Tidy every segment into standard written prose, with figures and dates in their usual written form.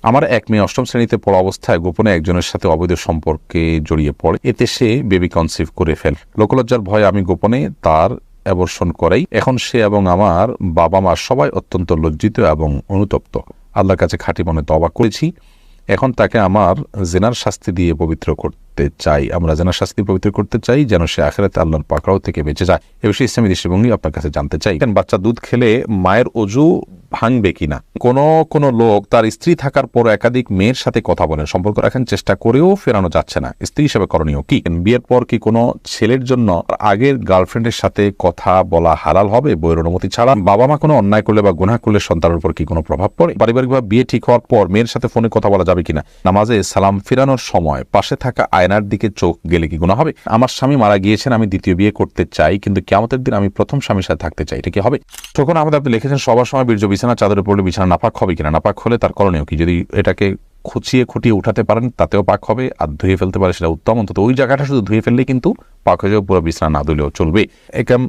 আমার এক মেয়ে অষ্টম শ্রেণীতে পড়া অবস্থায় গোপনে একজনের সাথে অবৈধ সম্পর্কে জড়িয়ে পড়ে। এতে সে বেবি কনসিভ করে ফেলে। লোকলজ্জার ভয়ে আমি গোপনে তার অ্যাবর্শন করাই। এখন সে এবং আমার বাবা মা সবাই অত্যন্ত লজ্জিত এবং অনুতপ্ত। আল্লাহর কাছে খাঁটি মনে তওবা করেছি। এখন তাকে আমার জেনার শাস্তি দিয়ে পবিত্র করতে চাই। আমরা জেনার শাস্তি পবিত্র করতে চাই যেন সে আখিরাতে আল্লাহর পাকড়াও থেকে বেঁচে যায়। এ বিষয়ে ইসলামী দৃষ্টিভঙ্গি আপনার কাছে জানতে চাই। বাচ্চা দুধ খেলে মায়ের অজু ভাঙবে কিনা? কোন লোক তার স্ত্রী থাকার পর একাধিক মেয়ের সাথে কথা বলেন, সম্পর্ক রাখার চেষ্টা করেও ফেরানো যাচ্ছে না, স্ত্রী হিসেবে করণীয় কি? বিয়ের পর কি কোনো ছেলের জন্য আগের গার্লফ্রেন্ডের সাথে কথা বলা হালাল হবে বইয়ের অনুমতি ছাড়া? বাবা মা কোনো অন্যায় করলে বা গুনাহ করলে সন্তানের উপর কি কোনো প্রভাব পড়ে? পারিবারিকভাবে বিয়ে ঠিক হওয়ার পর মেয়ের সাথে ফোনে কথা বলা যাবে কিনা? নামাজে সালাম ফিরানোর সময় পাশে থাকা আয়নার দিকে চোখ গেলে কি গুনাহ হবে? আমার স্বামী মারা গিয়েছেন, আমি দ্বিতীয় বিয়ে করতে চাই, কিন্তু কিয়ামতের দিন আমি প্রথম স্বামীর সাথে থাকতে চাই, এটা কি হবে? তখন আমাদের আপনি লিখেছেন সবার সময় বীর্য বিছানা চাদরে পড়লে বিছানা নাপাক হবে কিনা? নাপাক হলে তার করণীয় কি? যদি এটাকে খুঁটিয়ে উঠাতে পারেন তাতেও পাক হবে, আর ধুয়ে ফেলতে পারে সেটা উত্তম। অন্তত ওই জায়গাটা শুধু ধুয়ে ফেললেই কিন্তু পাক হয়ে যাবে, পুরো বিছানা না ধুলেও চলবে। একাম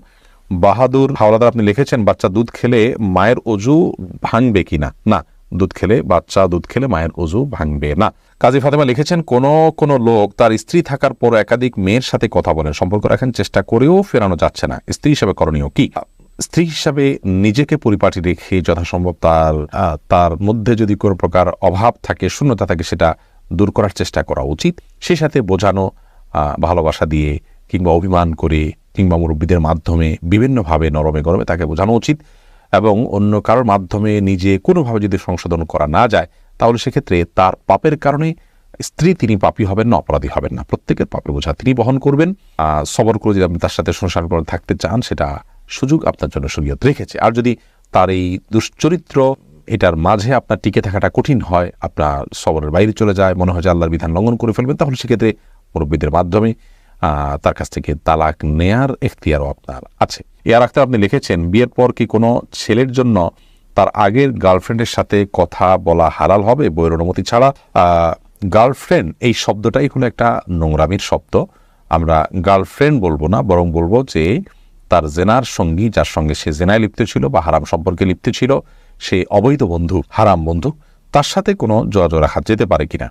বাহাদুর হাওলাদার আপনি লিখেছেন বাচ্চা দুধ খেলে মায়ের অজু ভাঙবে কিনা? না, বাচ্চা দুধ খেলে মায়ের অজু ভাঙবে না। কাজী ফাতেমা লিখেছেন কোন লোক তার স্ত্রী থাকার পর একাধিক মেয়ের সাথে কথা বলেন, সম্পর্ক রাখার চেষ্টা করেও ফেরানো যাচ্ছে না, স্ত্রী হিসেবে করণীয় কি? স্ত্রী হিসাবে নিজেকে পরিপাটি রেখে যথাসম্ভব তার মধ্যে যদি কোনো প্রকার অভাব থাকে, শূন্যতা থাকে, সেটা দূর করার চেষ্টা করা উচিত। সেই সাথে বোঝানো, ভালোবাসা দিয়ে কিংবা অভিমান করে কিংবা মুরব্বীদের মাধ্যমে বিভিন্নভাবে নরমে গরমে তাকে বোঝানো উচিত। এবং অন্য কারোর মাধ্যমে নিজে কোনোভাবে যদি সংশোধন করা না যায়, তাহলে সেক্ষেত্রে তার পাপের কারণে স্ত্রী তিনি পাপী হবেন না, অপরাধী হবেন না। প্রত্যেকের পাপের বোঝা তিনি বহন করবেন। সবর করে যদি আপনি তার সাথে সংসার করে থাকতে চান, সেটা সুযোগ আপনার জন্য শরীয়ত রেখেছে। আর যদি তার এই দুশ্চরিত্র এটার মাঝে আপনার টিকে থাকাটা কঠিন হয়, আপনার সবরের বাইরে চলে যায়, মনে হয় যে আল্লাহর বিধান লঙ্ঘন করে ফেলবেন, তাহলে সেক্ষেত্রে মুরব্বীদের মাধ্যমে তার কাছ থেকে তালাক নেয়ার এখতিয়ারও আপনার আছে। এর আগে আপনি লিখেছেন বিয়ের পর কি কোনো ছেলের জন্য তার আগের গার্লফ্রেন্ডের সাথে কথা বলা হালাল হবে বইয়ের অনুমতি ছাড়া? গার্লফ্রেন্ড এই শব্দটাই হলো একটা নোংরামির শব্দ। আমরা গার্লফ্রেন্ড বলবো না, বরং বলবো যে তার জেনার সঙ্গী, যার সঙ্গে সে জেনায় লিপ্ত ছিল বা হারাম সম্পর্কে লিপ্ত ছিল, সে অবৈধ বন্ধু, হারাম বন্ধু, তার সাথে কোনো যোগাযোগ রাখা যেতে পারে কিনা?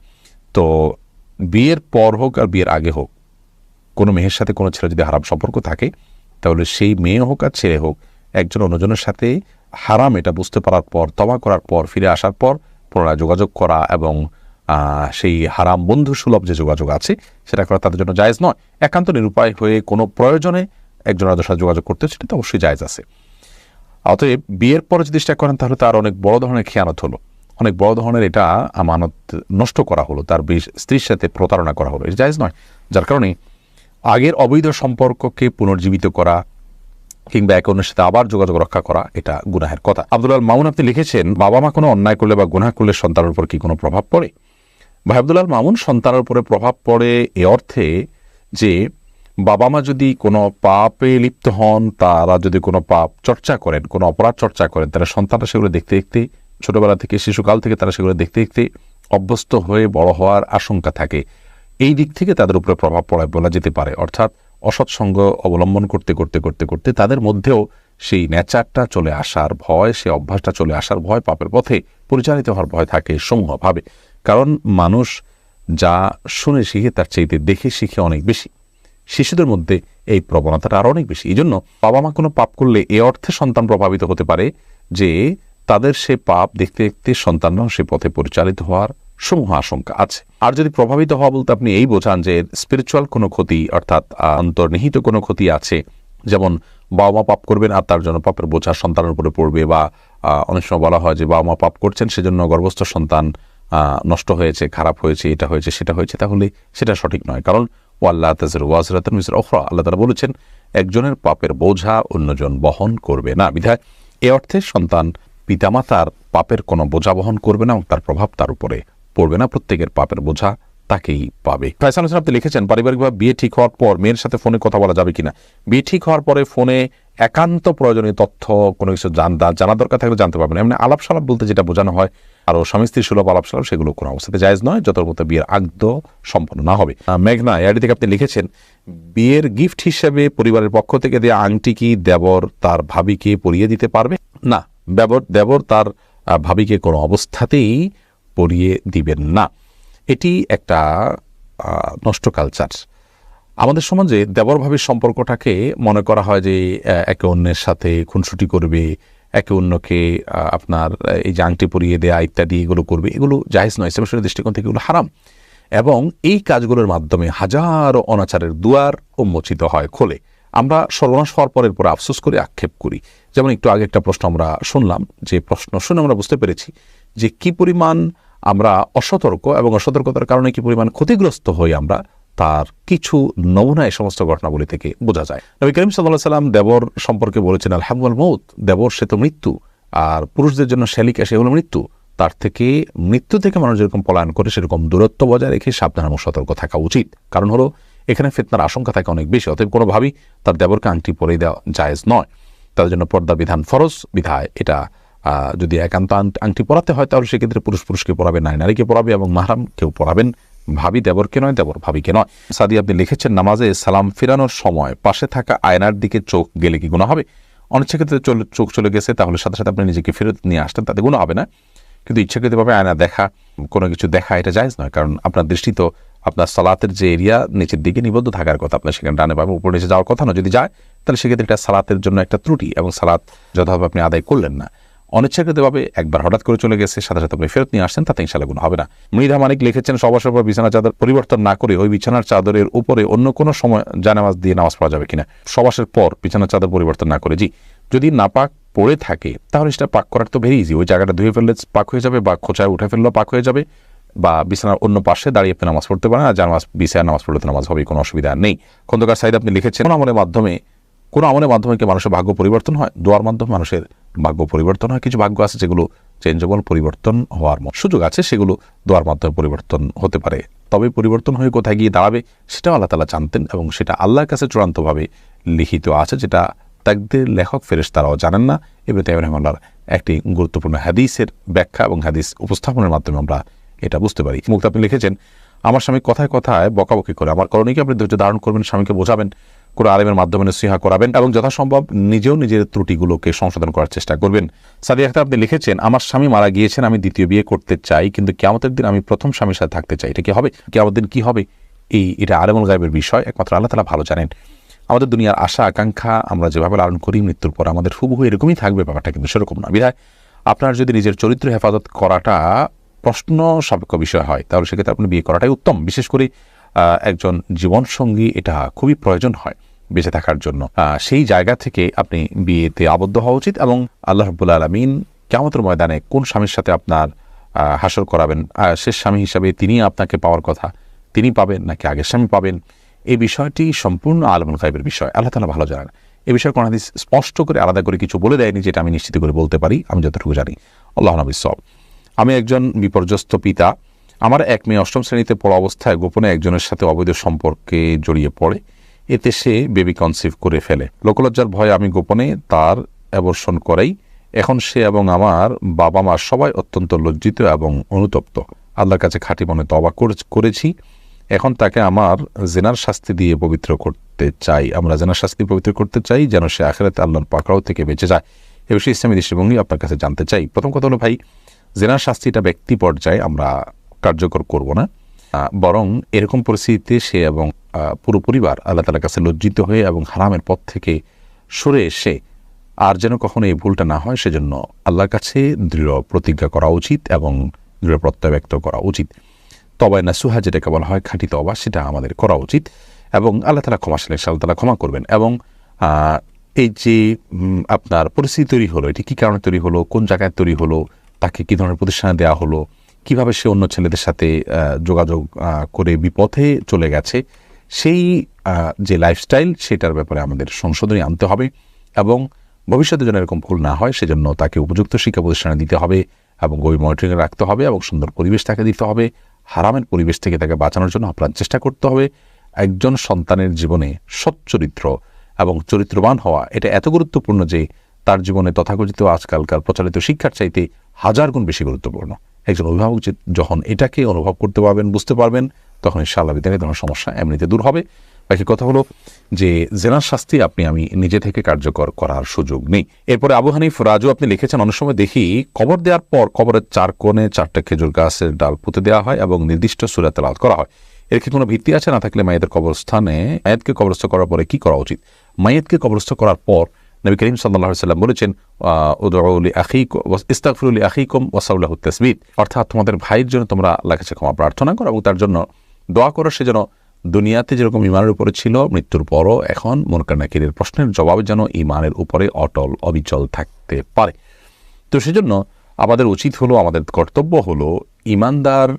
তো বিয়ের পর হোক আর বিয়ের আগে হোক, কোনো মেয়ের সাথে কোনো ছেলে যদি হারাম সম্পর্ক থাকে, তাহলে সেই মেয়ে হোক আর ছেলে হোক, একজন অন্যজনের সাথে হারাম এটা বুঝতে পারার পর, তওবা করার পর, ফিরে আসার পর পুনরায় যোগাযোগ করা এবং সেই হারাম বন্ধু সুলভ যে যোগাযোগ আছে সেটা করা তাদের জন্য জায়েজ নয়। একান্ত নিরুপায় হয়ে কোনো প্রয়োজনে একজন আরেকজনের সাথে যোগাযোগ করতে, সেটা তো অবশ্যই জায়েজ আছে। অতএব বিয়ের পরে যদি চেষ্টা করেন, তাহলে তার অনেক বড় ধরনের খেয়ানত হলো, অনেক বড় ধরনের এটা আমানত নষ্ট করা হলো, তার স্ত্রীর সাথে প্রতারণা করা হলো, এটা জায়েজ নয়। যার কারণে আগের অবৈধ সম্পর্ককে পুনর্জীবিত করা কিংবা একে অন্যের সাথে আবার যোগাযোগ রক্ষা করা, এটা গুনাহের কথা। আব্দুল মামুন আপনি লিখেছেন বাবা মা কোনো অন্যায় করলে বা গুনাহ করলে সন্তানের উপর কি কোনো প্রভাব পড়ে? ভাই আব্দুল মামুন, সন্তানের উপরে প্রভাব পড়ে এ অর্থে যে বাবা মা যদি কোনো পাপে লিপ্ত হন, তারা যদি কোনো পাপ চর্চা করেন, কোনো অপরাধ চর্চা করেন, তারা সন্তানরা সেগুলো দেখতে দেখতে, ছোটবেলা থেকে, শিশুকাল থেকে তারা সেগুলো দেখতে দেখতে অভ্যস্ত হয়ে বড় হওয়ার আশঙ্কা থাকে। এই দিক থেকে তাদের উপরে প্রভাব পড়ায় বলা যেতে পারে। অর্থাৎ অসৎসঙ্গ অবলম্বন করতে করতে করতে করতে তাদের মধ্যেও সেই নেচারটা চলে আসার ভয়, সেই অভ্যাসটা চলে আসার ভয়, পাপের পথে পরিচালিত হওয়ার ভয় থাকে সমূহভাবে। কারণ মানুষ যা শুনে শিখে তার চাইতে দেখে শিখে অনেক বেশি। শিশুদের মধ্যে এই প্রবণতাটা আরও অনেক বেশি। এই জন্য বাবা মা কোনো পাপ করলে এ অর্থে সন্তান প্রভাবিত হতে পারে যে তাদের সে পাপ দেখতে দেখতে সন্তানরাও সে পথে পরিচালিত হওয়ার সমূহ আশঙ্কা আছে। আর যদি প্রভাবিত হওয়া বলতে আপনি এই বোঝান যে স্পিরিচুয়াল কোনো ক্ষতি, অর্থাৎ অন্তর্নিহিত কোনো ক্ষতি আছে, যেমন বাবা মা পাপ করবেন আর তার জন্য পাপের বোঝা সন্তানের উপরে পড়বে, বা অনেক সময় বলা হয় যে বাবা মা পাপ করছেন সেজন্য গর্ভস্থ সন্তান নষ্ট হয়েছে, খারাপ হয়েছে, এটা হয়েছে, সেটা হয়েছে, তাহলে সেটা সঠিক নয়। কারণ ওয়াল্লাহ তাযিরু ওয়াজিরাতুন বিজরি উখরা, আল্লাহ তাআলা বলেছেন একজনের পাপের বোঝা অন্যজন বহন করবে না। বিধায় এ অর্থে সন্তান পিতামাতার পাপের কোনো বোঝা বহন করবে না এবং তার প্রভাব তার উপরে পড়বে না, প্রত্যেকের পাপের বোঝা তাকেই পাবে। ফয়সাল হোসেন আপনি লিখেছেন পারিবারিকভাবে বিয়ে ঠিক হওয়ার পর মেয়ের সাথে ফোনে কথা বলা যাবে কিনা? বিয়ে ঠিক হওয়ার পরে ফোনে একান্ত প্রয়োজনীয় তথ্য কোনো কিছু জানা দরকার থাকলে জানতে পারবেন। এমনি আলাপ সালাপ বলতে যেটা বোঝানো হয় আরও স্বামী স্ত্রী সুলভ আলাপ সালাপ, সেগুলো কোনো অবস্থাতে জায়েজ নয় যতর মতো বিয়ের আগদ সম্পন্ন না হবে। মেঘনা এআডি থেকে আপনি লিখেছেন বিয়ের গিফট হিসেবে পরিবারের পক্ষ থেকে দেওয়া আংটি কি দেবর তার ভাবিকে পরিয়ে দিতে পারবে? না, দেবর তার ভাবিকে কোনো অবস্থাতেই পরিয়ে দিবেন না। এটি একটা নষ্ট কালচার। আমাদের সমাজে দেবর ভাবির সম্পর্কটাকে মনে করা হয় যে একে অন্যের সাথে খুনসুটি করবে, একে অন্যকে আপনার এই যে আংটি পরিয়ে দেয়া ইত্যাদি এগুলো করবে, এগুলো জায়েজ নয়। ইসলামের দৃষ্টিকোণ থেকে এগুলো হারাম, এবং এই কাজগুলোর মাধ্যমে হাজারো অনাচারের দুয়ার উন্মোচিত হয়, খোলে। আমরা সর্বনাশ হওয়ার পরের পরে আফসোস করে আক্ষেপ করি। যেমন একটু আগে একটা প্রশ্ন আমরা শুনলাম, যে প্রশ্ন শুনে আমরা বুঝতে পেরেছি যে কি পরিমাণ আমরা অসতর্ক, এবং অসতর্কতার কারণে কি পরিমাণ ক্ষতিগ্রস্ত হই আমরা, তার কিছু নমুনা এই সমস্ত ঘটনাবলী থেকে বোঝা যায়। নবী করিম সাল্লাল্লাহু আলাইহি ওয়াসাল্লাম দেবর সম্পর্কে বলেছেন, আল হাম ওয়াল মউত, দেবর সে তো মৃত্যু, আর পুরুষদের জন্য শ্যালিকা সে হলো মৃত্যু। তার থেকে, মৃত্যু থেকে মানুষ যেরকম পলায়ন করে সেরকম দূরত্ব বজায় রেখে সাবধান এবং সতর্ক থাকা উচিত। কারণ হলো এখানে ফিতনার আশঙ্কা থাকে অনেক বেশি। অতএব কোনোভাবেই তার দেবরকে আংটি পরে দেওয়া জায়েজ নয়। তাদের জন্য পর্দা বিধান ফরজ বিধায় এটা যদি একান্ত আংটি পরাতে হয় তাহলে সেক্ষেত্রে পুরুষকে পরাবে, নারীকে পরাবে, এবং মাহরাম কেউ পরাবেন, ভাবি দেবরকে নয়, দেবর ভাবিকে নয়। সাদি আপনি লিখেছেন, নামাজে সালাম ফেরানোর সময় পাশে থাকা আয়নার দিকে চোখ গেলে কি গুনাহ হবে? অনিচ্ছাকৃত চোখ চলে গেছে, তাহলে সাথে সাথে আপনি নিজেকে ফেরত নিয়ে আসতেন, তাতে গুনাহ হবে না। কিন্তু ইচ্ছাকৃতভাবে আয়না দেখা, কোনো কিছু দেখা, এটা জায়েজ নয়। কারণ আপনার দৃষ্টি তো আপনার সালাতের যে এরিয়া নিচের দিকে নিবদ্ধ থাকার কথা, আপনার সেখানে ডানে বামে উপর নিচে যাওয়ার কথা না। যদি যায় তাহলে সেক্ষেত্রে এটা সালাতের জন্য একটা ত্রুটি, এবং সালাত যথাভাবে আপনি আদায় করলেন না। অনিচ্ছাকৃতভাবে একবার হঠাৎ করে চলে গেছে, সাথে সাথে আপনি ফেরত নিয়ে আসছেন, তাতে ইনশাআল্লাহ গুনাহ হবে না। মৃধা মানিক লিখেছেন, সবার পর বিছানার চাদর পরিবর্তন না করে ওই বিছানার চাদরের উপরে অন্য কোনো সময় জানামাজ দিয়ে নামাজ পড়া যাবে কিনা? সবাসের পর বিছানার চাদর পরিবর্তন না করে, জি। যদি নাপাক পড়ে থাকে তাহলে সেটা পাক করার তো ভেরি ইজি। ওই জায়গাটা ধুয়ে ফেললে পাক হয়ে যাবে, বা খোঁচায় উঠে ফেললেও পাক হয়ে যাবে, বা বিছানার অন্য পাশে দাঁড়িয়ে আপনি নামাজ পড়তে পারেন। আর জানামাজ বিছানায় নামাজ পড়লে তো নামাজ হবে, কোনো অসুবিধা নেই। খন্দকার সাইদ আপনি লিখেছেন, কোন আমলের মাধ্যমে কি মানুষের ভাগ্য পরিবর্তন হয়? দোয়ার মাধ্যমে মানুষের ভাগ্য পরিবর্তন হয়। কিছু ভাগ্য আছে যেগুলো চেঞ্জেবল, পরিবর্তন হওয়ার সুযোগ আছে, সেগুলো দোয়ার মাধ্যমে পরিবর্তন হতে পারে। তবে পরিবর্তন হয়ে কোথায় গিয়ে দাঁড়াবে সেটাও আল্লাহ তাআলা জানতেন, এবং সেটা আল্লাহর কাছে চূড়ান্তভাবে লিখিত আছে, যেটা তাকদীর লেখক ফেরেশতারাও জানেন না। ইবনে তাইমিয়া রাহিমাহুল্লাহর একটি গুরুত্বপূর্ণ হাদিসের ব্যাখ্যা এবং হাদিস উপস্থাপনের মাধ্যমে আমরা এটা বুঝতে পারি। মুক্ত আপনি লিখেছেন, আমার স্বামী কথায় কথায় বকাবকি করে, আমার করণীয় কি? আপনি ধৈর্য ধারণ করবেন, স্বামীকে বোঝাবেন, কোনো আলেমের মাধ্যমে নসিহা করাবেন, এবং যথাসম্ভব নিজেও নিজের ত্রুটিগুলোকে সংশোধন করার চেষ্টা করবেন। সাদিয়া আখতার আপনি লিখেছেন, আমার স্বামী মারা গিয়েছেন, আমি দ্বিতীয় বিয়ে করতে চাই, কিন্তু কিয়ামতের দিন আমি প্রথম স্বামীর সাথে থাকতে চাই, এটা কি হবে? কিয়ামতের দিন কি হবে? এটা আলেমুল গায়বের বিষয়, একমাত্র আল্লাহ তাআলা ভালো জানেন। আমাদের দুনিয়ার আশা আকাঙ্ক্ষা আমরা যেভাবে লালন করি, মৃত্যুর পর আমাদের হুবহু এরকমই থাকবে, ব্যাপারটা কিন্তু সেরকম না। বিধায় আপনার যদি নিজের চরিত্র হেফাজত করাটা প্রশ্ন সাপেক্ষ বিষয় হয়, তাহলে সেক্ষেত্রে আপনি বিয়ে করাটাই উত্তম। বিশেষ করে একজন জীবনসঙ্গী এটা খুবই প্রয়োজন হয় বেঁচে থাকার জন্য। সেই জায়গা থেকে আপনি বিয়েতে আবদ্ধ হওয়া উচিত, এবং আল্লাহ রাব্বুল আলামিন কিয়ামতের ময়দানে কোন স্বামীর সাথে আপনার হাসর করাবেন, শেষ স্বামী হিসাবে তিনি আপনাকে পাওয়ার কথা, তিনি পাবেন নাকি আগের স্বামী পাবেন, এই বিষয়টি সম্পূর্ণ আলেমুল গায়বের বিষয়, আল্লাহ তাআলা ভালো জানেন। এই বিষয়ে কোন হাদিস স্পষ্ট করে আলাদা করে কিছু বলে দেয়নি, যেটা আমি নিশ্চিত করে বলতে পারি, আমি যতটুকু জানি। আল্লাহু বিসওয়াব। আমি একজন বিপর্যস্ত পিতা। আমার এক মেয়ে অষ্টম শ্রেণীতে পড়া অবস্থায় গোপনে একজনের সাথে অবৈধ সম্পর্কে জড়িয়ে পড়ে, এতে সে বেবি কনসিভ করে ফেলে। লোকলজ্জার ভয়ে আমি গোপনে তার অ্যাবর্শন করাই। এখন সে এবং আমার বাবা মা সবাই অত্যন্ত লজ্জিত এবং অনুতপ্ত। আল্লাহর কাছে খাঁটি মনে তওবা করেছি। এখন তাকে আমার জিনার শাস্তি দিয়ে পবিত্র করতে চাই। আমরা জিনার শাস্তি পবিত্র করতে চাই, যেন সে আখিরাতে আল্লাহর পাকড়াও থেকে বেঁচে যায়। এ বিষয়ে ইসলামী দৃষ্টিভঙ্গি আপনার কাছে জানতে চাই। প্রথম কথা হলো ভাই, জিনার শাস্তিটা ব্যক্তি পর্যায়ে আমরা কার্যকর করব না, বরং এরকম পরিস্থিতিতে সে এবং পুরো পরিবার আল্লাহ তাআলার কাছে লজ্জিত হয়ে এবং হারামের পথ থেকে সরে এসে আর যেন কখনো এই ভুলটা না হয় সেজন্য আল্লাহর কাছে দৃঢ় প্রতিজ্ঞা করা উচিত এবং দৃঢ় প্রত্যয় ব্যক্ত করা উচিত। তওবা নাসুহা যেটাকে বলা হয়, খাঁটি তওবা, সেটা আমাদের করা উচিত, এবং আল্লাহ তাআলা ক্ষমাশীল, আল্লাহ তাআলা ক্ষমা করবেন। এবং এই যে আপনার পরিস্থিতি তৈরি হলো, এটি কী কারণে তৈরি হলো, কোন জায়গায় তৈরি হলো, তাকে কী ধরনের প্রতিষ্ঠানে দেওয়া হলো, কিভাবে সে অন্য ছেলেদের সাথে যোগাযোগ করে বিপথে চলে গেছে, সেই যে লাইফস্টাইল, সেটার ব্যাপারে আমাদের সংশোধনী আনতে হবে, এবং ভবিষ্যতে যেন এরকম ভুল না হয় সেজন্য তাকে উপযুক্ত শিক্ষা প্রতিষ্ঠানে দিতে হবে, এবং গভীর মনিটরিংয়ে রাখতে হবে, এবং সুন্দর পরিবেশ তাকে দিতে হবে। হারামের পরিবেশ থেকে তাকে বাঁচানোর জন্য আপ্রাণ চেষ্টা করতে হবে। একজন সন্তানের জীবনে সচ্চরিত্র এবং চরিত্রবান হওয়া এটা এত গুরুত্বপূর্ণ যে তার জীবনে তথাকথিত আজকালকার প্রচলিত শিক্ষার চাইতে 1000 গুণ বেশি গুরুত্বপূর্ণ। একজন অভিভাবক যখন এটাকে অনুভব করতে পারবেন, বুঝতে পারবেন, তখন ইনশাআল্লাহ বিদ্যালয়ে কোনো সমস্যা এমনিতে দূর হবে। বাকি কথা হলো যে জেনার শাস্তি আমি নিজে থেকে কার্যকর করার সুযোগ নেই। এরপরে আবু হানিফ রাজু আপনি লিখেছেন, অনেক সময় দেখি কবর দেওয়ার পর কবরের 4 কোণে 4টা খেজুর গাছের ডাল পুঁতে দেওয়া হয় এবং নির্দিষ্ট সূরা তেলাওয়াত করা হয়। এর কি কোনো ভিত্তি আছে? না থাকলে মাইয়াতের কবরস্থানে মাইয়াতকে কবরস্থ করার পরে কি করা উচিত? মাইয়াতকে কবরস্থ করার পর নবী করিম সাল্লাল্লাহু আলাইহি ওয়াসাল্লাম বলেছেন, উদউ লিআখিকুম ইস্তাগফিরু লিআখিকুম ওয়াসাউ লাহু তাসবীত, অর্থাৎ তোমাদের ভাইয়ের জন্য তোমরা আল্লাহর কাছে ক্ষমা প্রার্থনা করো এবং তার জন্য দোয়া করো, সে যেন দুনিয়াতে যেরকম ঈমানের উপরে ছিল মৃত্যুর পরও এখন মুনকার নাকিরের প্রশ্নের জবাবে যেন ঈমানের উপরে অটল অবিচল থাকতে পারে। তো সেজন্য আমাদের উচিত হলো, আমাদের কর্তব্য হলো ঈমানদার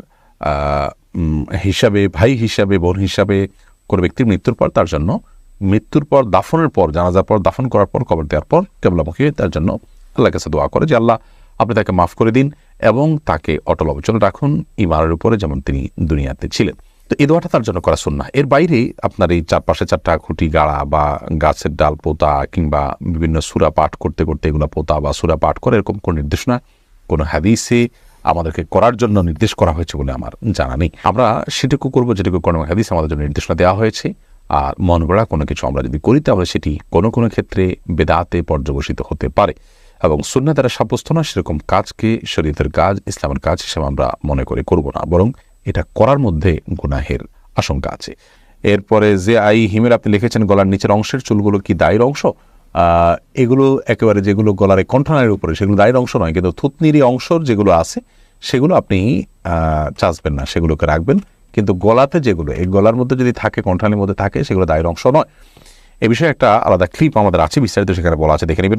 হিসাবে, ভাই হিসাবে, বোন হিসাবে কোনো ব্যক্তির মৃত্যুর পর তার জন্য, মৃত্যুর পর দাফনের পর, জানাজার পর, দাফন করার পর, কবর দেওয়ার পর কিবলামুখী তার জন্য আল্লাহর কাছে দোয়া করে যে আল্লাহ আপনি তাকে মাফ করে দিন এবং তাকে অটল অবিচল রাখুন ঈমানের উপরে যেমন তিনি দুনিয়াতে ছিলেন। তো এই দোয়াটা তার জন্য করা সুন্নাহ। এর বাইরে আপনার এই চারপাশে 4টা খুঁটি গাড়া বা গাছের ডাল পোতা কিংবা বিভিন্ন সূরা পাঠ করতে করতে এগুলো পোতা বা সূরা পাঠ করে এরকম কোনো নির্দেশনা কোনো হাদিসে আমাদেরকে করার জন্য নির্দেশ করা হয়েছে বলে আমার জানা নেই। আমরা সেটুকু করবো যেটুকু কোনো হাদিস আমাদের জন্য নির্দেশনা দেওয়া হয়েছে। আর মন গড়া কোনো কিছু আমরা যদি করি তাহলে সেটি কোনো কোনো ক্ষেত্রে বেদাতে পর্যবসিত হতে পারে এবং সুন্নাহ দ্বারা সাব্যস্ত না সেরকম কাজকে শরীয়তের কাজ, ইসলামের কাজ হিসেবে আমরা মনে করে করব না, বরং এটা করার মধ্যে গুনাহের আশঙ্কা আছে। এরপরে যে হিমের আপনি লিখেছেন, গলার নিচের অংশের চুলগুলো কি দায়ের অংশ? এগুলো একেবারে যেগুলো গলার কণ্ঠনালীর উপরে সেগুলো দায়ের অংশ নয়, কিন্তু থুতনির অংশর যেগুলো আছে সেগুলো আপনি চাচবেন না, সেগুলোকে রাখবেন। কিন্তু গলাতে যেগুলো, এই গলার মধ্যে যদি থাকে, কণ্ঠনালীর মধ্যে থাকে, সেগুলো দায়ের অংশ নয়। এ বিষয়ে একটা আলাদা ক্লিপ আমাদের আছে, বিস্তারিত সেখানে বলা আছে, দেখে নেবেন।